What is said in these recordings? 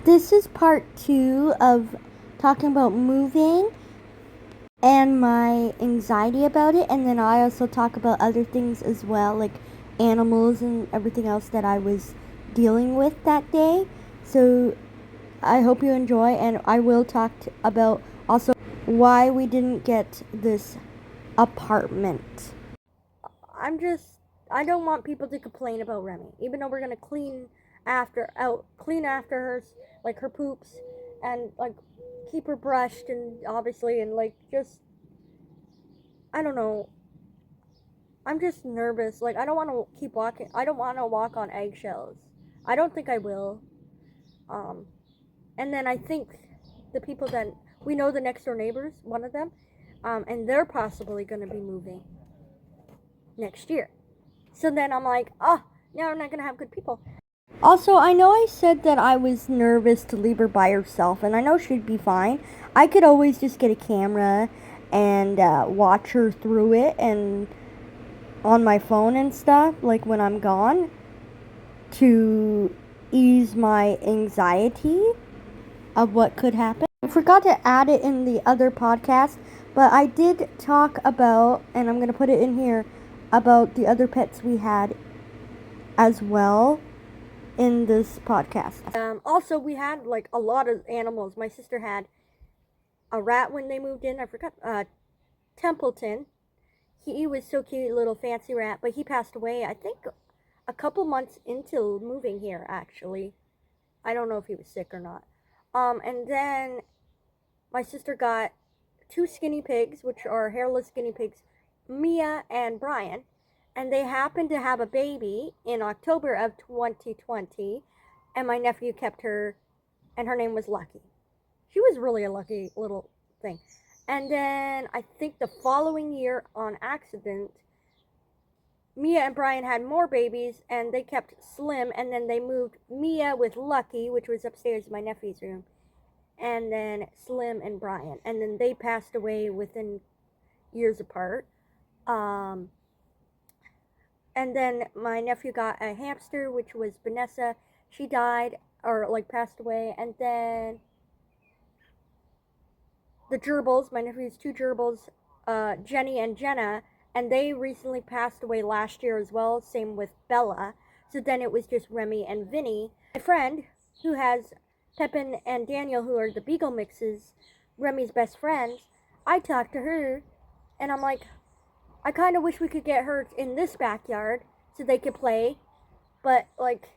this is part 2 of talking about moving and my anxiety about it, and then I also talk about other things as well, like animals and everything else that I was dealing with that day. So I hope you enjoy, and I will talk about also why we didn't get this apartment. I don't want people to complain about Remi, even though we're gonna clean after her, like her poops, and like keep her brushed, and obviously, and like just, I don't know. I'm just nervous. Like, I don't want to keep walking. I don't want to walk on eggshells. I don't think I will. Um, and then I think the people that we know, the next door neighbors, one of them, and they're possibly going to be moving next year. So then I'm like, oh, now we're not going to have good people. Also, I know I said that I was nervous to leave her by herself, and I know she'd be fine. I could always just get a camera and watch her through it, and on my phone and stuff, like when I'm gone, to ease my anxiety of what could happen. I forgot to add it in the other podcast, but I did talk about, and I'm going to put it in here, about the other pets we had as well in this podcast. Also, we had like a lot of animals. My sister had a rat when they moved in. I forgot, Templeton. He was so cute, little fancy rat, but he passed away, I think, a couple months into moving here, actually. I don't know if he was sick or not. And then my sister got 2 skinny pigs, which are hairless guinea pigs, Mia and Brian, and they happened to have a baby in October of 2020, and my nephew kept her, and her name was Lucky. She was really a lucky little thing. And then I think the following year, on accident, Mia and Brian had more babies, and they kept Slim, and then they moved Mia with Lucky, which was upstairs in my nephew's room, and then Slim and Brian. And then they passed away within years apart. And then my nephew got a hamster, which was Vanessa. She died, or like passed away. And then the gerbils, my nephew's 2 gerbils, Jenny and Jenna, and they recently passed away last year as well, same with Bella. So then it was just Remi and Vinny. My friend, who has Pepin and Daniel, who are the Beagle mixes, Remi's best friends, I talked to her, and I'm like, I kind of wish we could get her in this backyard so they could play, but like,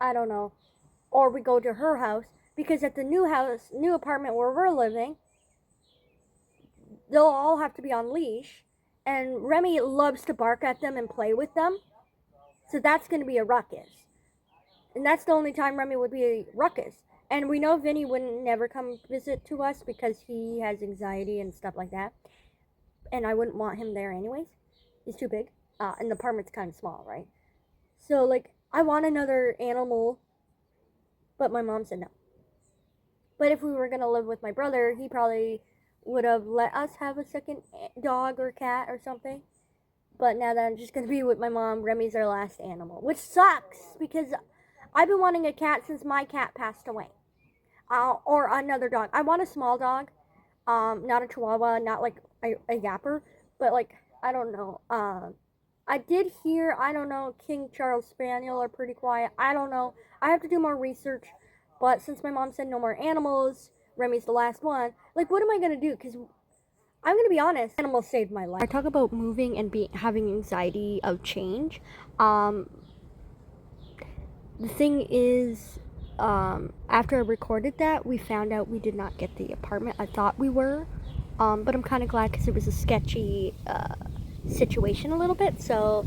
I don't know. Or we go to her house, because at the new apartment where we're living, they'll all have to be on leash, and Remi loves to bark at them and play with them, so that's going to be a ruckus. And that's the only time Remi would be a ruckus. And we know Vinny wouldn't never come visit to us because he has anxiety and stuff like that, and I wouldn't want him there anyways. He's too big, and the apartment's kind of small, right? So, like, I want another animal, but my mom said no. But if we were going to live with my brother, he probably would have let us have a second dog or cat or something. But now that I'm just going to be with my mom, Remi's our last animal, which sucks because I've been wanting a cat since my cat passed away. Or another dog. I want a small dog, not a chihuahua, not like a yapper, but like, I don't know. I did hear, I don't know, King Charles Spaniel are pretty quiet. I don't know. I have to do more research. But since my mom said no more animals, Remi's the last one, like, what am I going to do? Because I'm going to be honest, animals saved my life. I talk about moving and having anxiety of change. The thing is, after I recorded that, we found out we did not get the apartment. I thought we were, but I'm kind of glad because it was a sketchy situation a little bit. So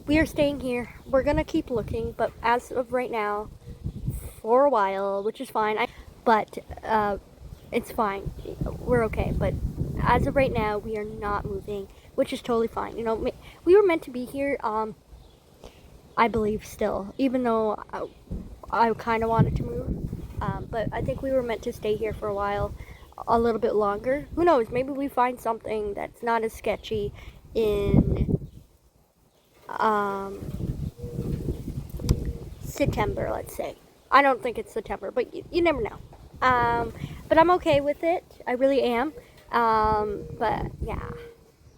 we are staying here. We're going to keep looking, but as of right now, for a while, which is fine, but it's fine. We're okay. But as of right now, we are not moving, which is totally fine. You know, we were meant to be here, I believe still, even though I kind of wanted to move. But I think we were meant to stay here for a while, a little bit longer. Who knows? Maybe we find something that's not as sketchy in September, let's say. I don't think it's the temper, but you never know. But I'm okay with it. I really am. But yeah.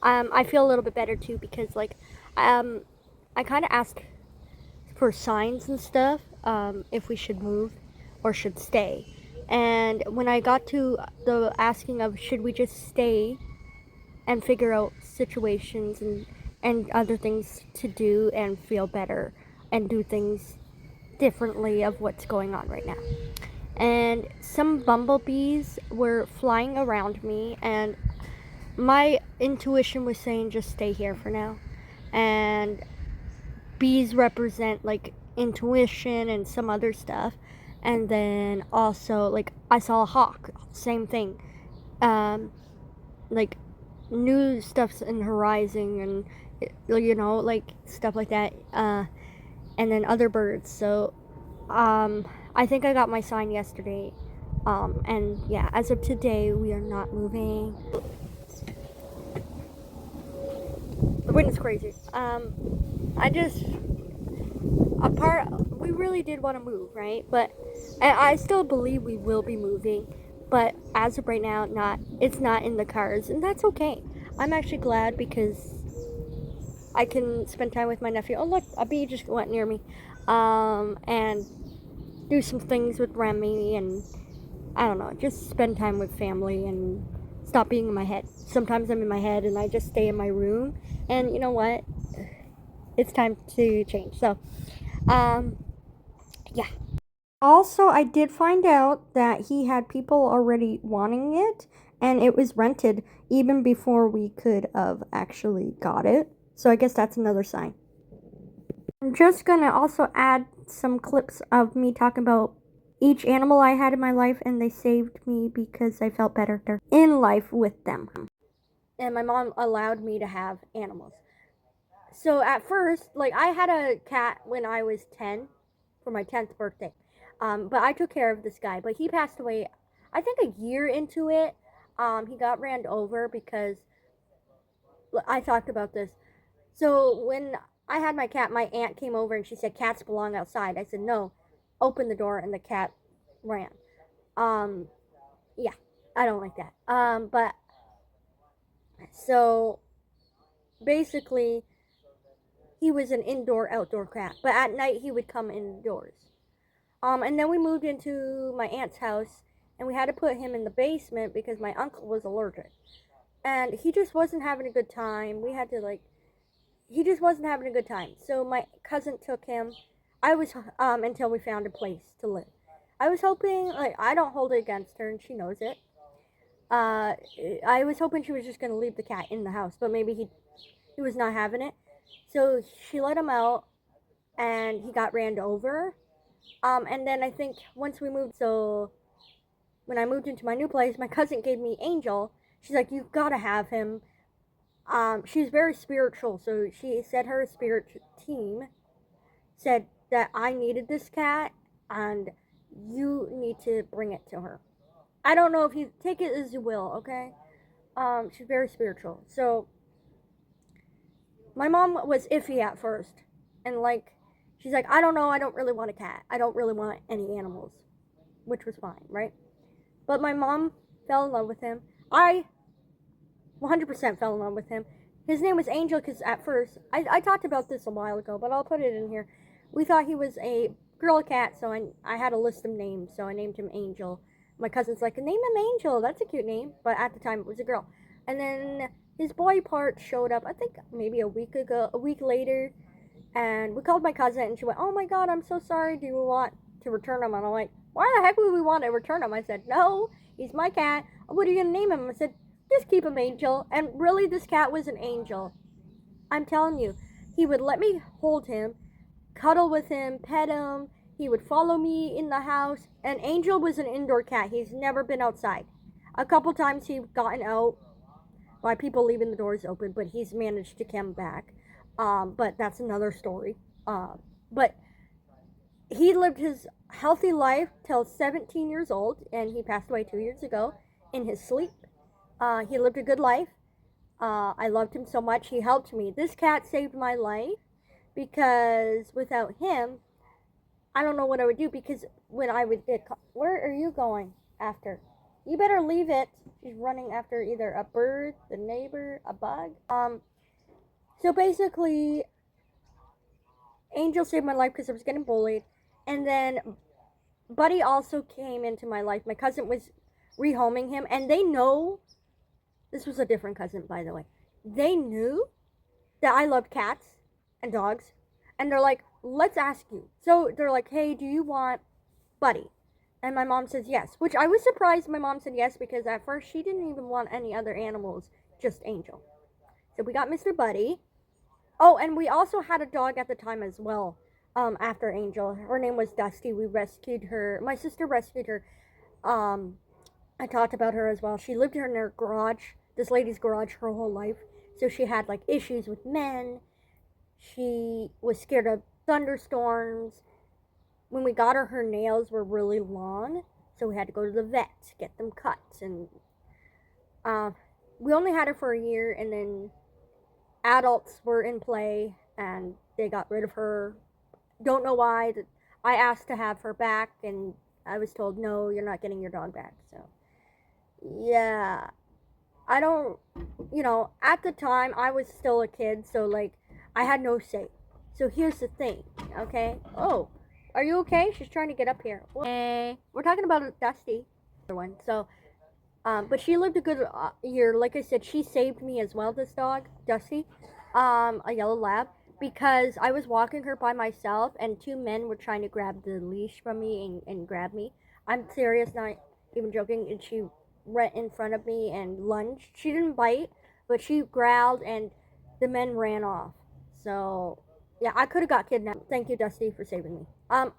I feel a little bit better too because I kind of ask for signs and stuff, if we should move or should stay. And when I got to the asking of should we just stay and figure out situations and other things to do and feel better and do things differently of what's going on right now. And some bumblebees were flying around me, and my intuition was saying just stay here for now. And bees represent like intuition and some other stuff. And then also like I saw a hawk, same thing. Like new stuff's in the horizon and like stuff like that. And then other birds. So I think I got my sign yesterday. And yeah, as of today, we are not moving. The wind is crazy. We really did want to move, right? But I still believe we will be moving. But as of right now, it's not in the cards, and that's okay. I'm actually glad because I can spend time with my nephew. Oh look, a bee just went near me. And do some things with Remi, and I don't know, just spend time with family and stop being in my head. Sometimes I'm in my head and I just stay in my room, and you know what? It's time to change. So, yeah. Also, I did find out that he had people already wanting it, and it was rented even before we could have actually got it. So I guess that's another sign. I'm just gonna also add some clips of me talking about each animal I had in my life, and they saved me because I felt better in life with them. And my mom allowed me to have animals. So at first, like I had a cat when I was 10 for my 10th birthday. But I took care of this guy, but he passed away, I think a year into it. He got ran over because I talked about this. So when I had my cat, my aunt came over and she said, cats belong outside. I said, no, open the door, and the cat ran. Um, yeah, I don't like that. But so basically, he was an indoor outdoor cat, but at night he would come indoors. And then we moved into my aunt's house, and we had to put him in the basement because my uncle was allergic, and he just wasn't having a good time. He just wasn't having a good time. So my cousin took him. I was until we found a place to live. I was hoping, like, I don't hold it against her, and she knows it. I was hoping she was just gonna leave the cat in the house, but maybe he was not having it. So she let him out, and he got ran over. And then I think once we moved, so when I moved into my new place, my cousin gave me Angel. She's like, you've got to have him. She's very spiritual, so she said her spirit team said that I needed this cat, and you need to bring it to her. I don't know if you take it as you will, okay? She's very spiritual. So my mom was iffy at first, and like she's like, I don't know, I don't really want a cat. I don't really want any animals, which was fine, right? But my mom fell in love with him. I 100% fell in love with him. His name was Angel because at first, I talked about this a while ago, but I'll put it in here. We thought he was a girl cat, so I had a list of names, so I named him Angel. My cousin's like, name him Angel, that's a cute name, but at the time it was a girl. And then his boy part showed up, I think maybe a week later, and we called my cousin, and she went, oh my god, I'm so sorry, do you want to return him? And I'm like, why the heck would we want to return him? I said, no, he's my cat. What are you going to name him? I said, just keep him Angel. And really, this cat was an angel. I'm telling you, he would let me hold him, cuddle with him, pet him. He would follow me in the house. And Angel was an indoor cat. He's never been outside. A couple times he's gotten out by people leaving the doors open, but he's managed to come back. But that's another story. But he lived his healthy life till 17 years old, and he passed away 2 years ago in his sleep. He lived a good life. I loved him so much. He helped me. This cat saved my life because without him, I don't know what I would do, because when I would get where are you going after? You better leave it. She's running after either a bird, the neighbor, a bug. So basically, Angel saved my life because I was getting bullied. And then Buddy also came into my life. My cousin was rehoming him, and they know, this was a different cousin, by the way. They knew that I loved cats and dogs. And they're like, let's ask you. So they're like, hey, do you want Buddy? And my mom says yes, which I was surprised my mom said yes, because at first she didn't even want any other animals, just Angel. So we got Mr. Buddy. Oh, and we also had a dog at the time as well, after Angel. Her name was Dusty. We rescued her. My sister rescued her. I talked about her as well. She lived in her garage, this lady's garage, her whole life. So she had like issues with men. She was scared of thunderstorms. When we got her, her nails were really long, so we had to go to the vet to get them cut. And we only had her for a year, and then adults were in play, and they got rid of her. Don't know why. I asked to have her back, and I was told, no, you're not getting your dog back. So, yeah. I don't, at the time, I was still a kid, so, like, I had no say. So here's the thing, okay? Oh, are you okay? She's trying to get up here. Hey, we're talking about Dusty. One. So, but she lived a good year. Like I said, she saved me as well, this dog, Dusty, a yellow lab, because I was walking her by myself, and two men were trying to grab the leash from me and grab me. I'm serious, not even joking. And she went in front of me and lunged. She didn't bite, but she growled, and the men ran off. So, yeah, I could have got kidnapped. Thank you, Dusty, for saving me.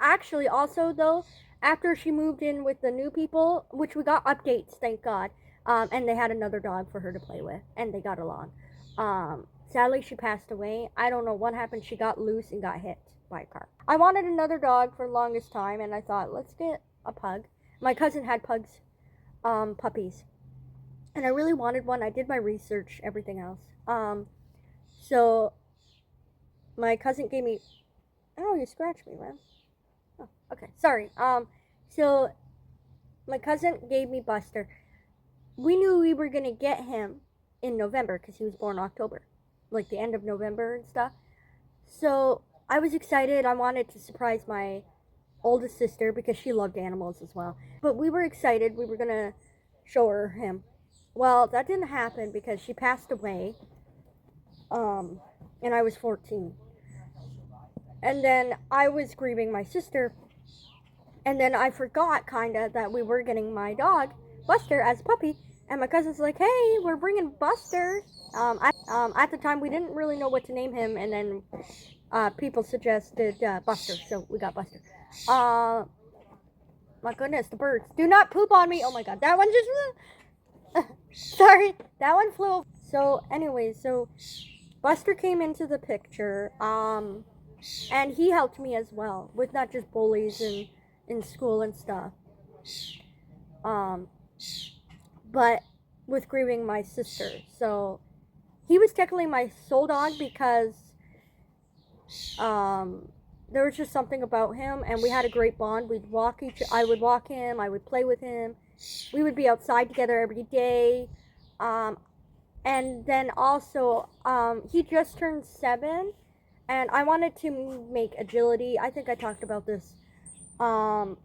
Actually, also, though, after she moved in with the new people, which we got updates, thank God, and they had another dog for her to play with, and they got along. Sadly, she passed away. I don't know what happened. She got loose and got hit by a car. I wanted another dog for the longest time, and I thought, let's get a pug. My cousin had pugs, puppies, and I really wanted one. I did my research, everything else. So my cousin gave me, oh, you scratched me, man. Oh, okay, sorry. So my cousin gave me Buster. We knew we were gonna get him in November because he was born October, like the end of November and stuff. So I was excited. I wanted to surprise my oldest sister because she loved animals as well. But we were excited. We were gonna show her him. Well, that didn't happen because she passed away. And I was 14. And then I was grieving my sister. And then I forgot, kinda, that we were getting my dog, Buster, as a puppy. And my cousin's like, hey, we're bringing Buster. At the time, we didn't really know what to name him. And then people suggested Buster. So we got Buster. My goodness, the birds. Do not poop on me. Oh my god, that one just... Sorry, that one flew. So anyways, so Buster came into the picture. And he helped me as well with not just bullies and in school and stuff. But with grieving my sister. So he was technically my soul dog because there was just something about him, and we had a great bond. I would walk him, I would play with him. We would be outside together every day. And then also, he just turned 7. And I wanted to make agility. I think I talked about this. And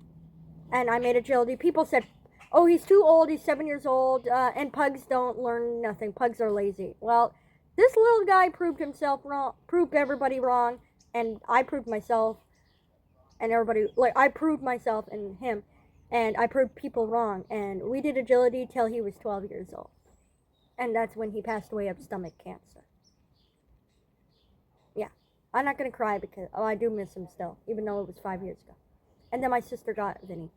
I made agility. People said, oh, he's too old. He's 7 years old. And pugs don't learn nothing. Pugs are lazy. Well, this little guy proved himself wrong. Proved everybody wrong. And I proved myself. And everybody, I proved myself and him. And I proved people wrong. And we did agility till he was 12 years old. And that's when he passed away of stomach cancer. Yeah. I'm not going to cry because, I do miss him still, even though it was 5 years ago. And then my sister got Vinny,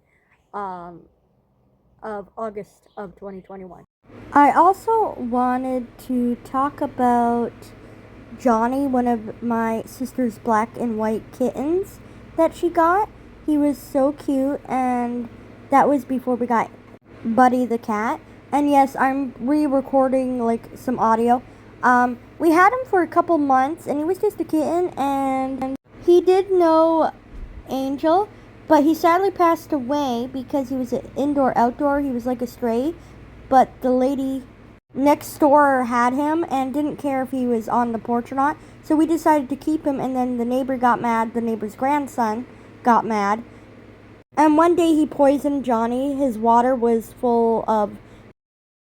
of August of 2021. I also wanted to talk about Johnny, one of my sister's black and white kittens that she got. He was so cute, and that was before we got Buddy the cat. And yes, I'm re-recording, some audio. We had him for a couple months, and he was just a kitten, and he did know Angel, but he sadly passed away because he was an indoor-outdoor. He was like a stray, but the lady next door had him and didn't care if he was on the porch or not. So we decided to keep him, and then the neighbor got mad. The neighbor's grandson got mad. And one day he poisoned Johnny. His water was full of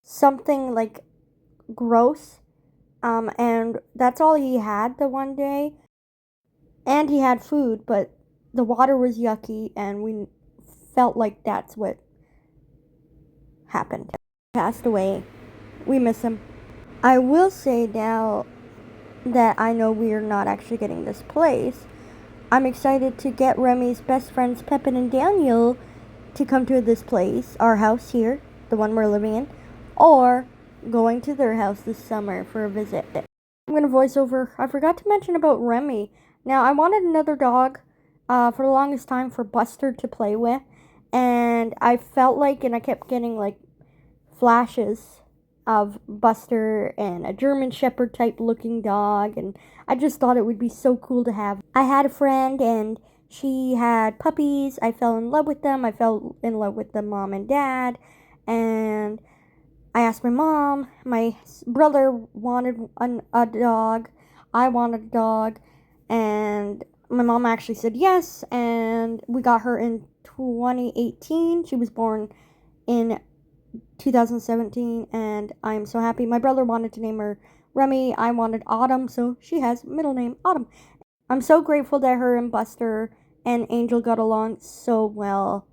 something like gross. And that's all he had the one day. And he had food, but the water was yucky, and we felt like that's what happened. He passed away. We miss him. I will say now that I know we are not actually getting this place, I'm excited to get Remi's best friends, Pepin and Daniel, to come to this place, our house here, the one we're living in, or going to their house this summer for a visit. I'm going to voice over. I forgot to mention about Remi. Now, I wanted another dog for the longest time for Buster to play with, and I felt like, and I kept getting like flashes of Buster and a German Shepherd type looking dog, and I just thought it would be so cool to have. I had a friend and she had puppies. I fell in love with them. I fell in love with the mom and dad, and I asked my mom. My brother wanted a dog. I wanted a dog, and my mom actually said yes, and we got her in 2018. She was born in 2017, and I'm so happy. My brother wanted to name her Remi. I wanted Autumn, so she has middle name Autumn. I'm so grateful that her and Buster and Angel got along so well.